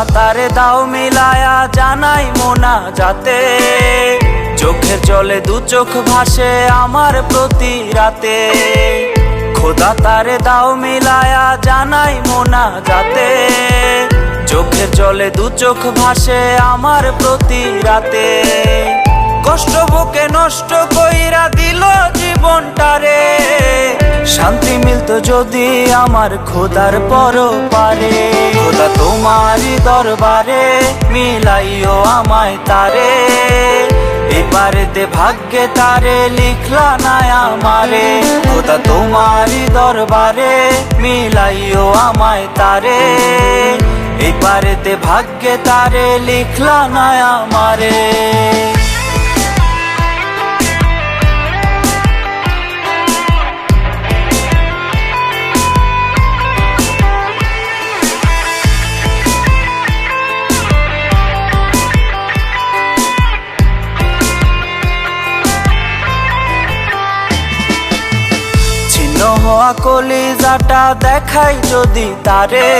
খোদা তারে দাও মিলায়া জানাই মোনা যাতে চোখের জলে দু চোখ ভাসে আমার প্রতি রাতে। খোদা তারে দাও মিলায়া জানাই মোনা যাতে চোখের জলে দু চোখ ভাসে আমার প্রতি রাতে। কষ্ট বুকে নষ্ট কইরা দিল জীবনটারে, শান্তি মিলতো যদি আমার খোদার পরপারে। খোদা তোমারই দরবারে মিলাইও আমায় তারে, এবারেতে ভাগ্যে তারে লিখলা না আমারে। খোদা তোমারই দরবারে মিলাইও আমায় তারে, এবারেতে ভাগ্যে তারে লিখলা না আমারে। হওয়া কলিজাটা দেখাই যদি তারে,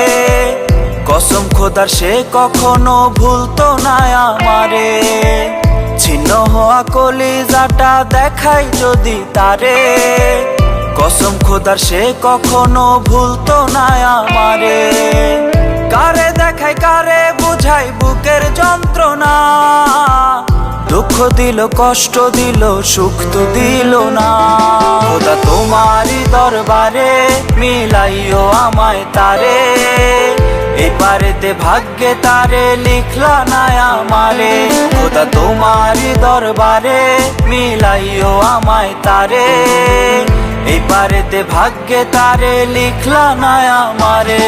কসম খোদার সে কখনো ভুলতো না আমারে। ছিন্ন হওয়া কলিজাটা দেখাই যদি তারে, কসম খোদার সে কখনো ভুলতো না আমারে। কারে দেখাই কারে বুঝাই বুকের যন্ত্রণা, দুঃখ দিল কষ্ট দিল সুখ তো দিল না। খোদা তোমারই দরবারে মিলাইও আমায় তারে, এবারেতে ভাগ্যে তারে লিখলা না আমারে। খোদা তোমারই দরবারে মিলাইও আমায় তারে, এবারেতে ভাগ্যে তারে লিখলা না আমারে।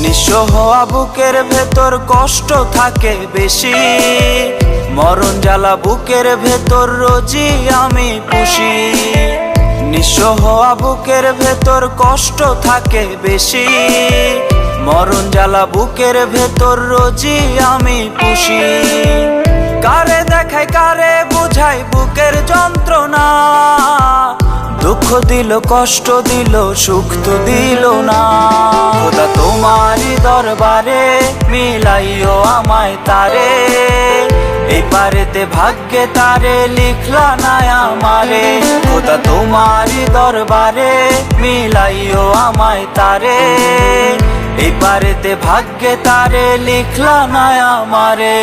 নিঃস্ব হওয়া বুকের ভেতর কষ্ট থাকে বেশি, মরণ জ্বালা বুকের ভেতর রোজই আমি পুষি। নিঃস্ব হওয়া বুকের ভেতর কষ্ট থাকে বেশি, মরণ জ্বালা বুকের ভেতর রোজই আমি পুষি। কারে দেখাই কারে বুঝাই বুকের যন্ত্রণা, দুঃখ দিল কষ্ট দিল সুখ তো দিল না। খোদা তোমারই দরবারে মিলাইও আমায় তারে, এবারেতে ভাগ্যে তারে লিখলা না আমারে। খোদা তোমারই দরবারে মিলাইও আমায় তারে, এবারেতে ভাগ্যে তারে লিখলা না আমারে।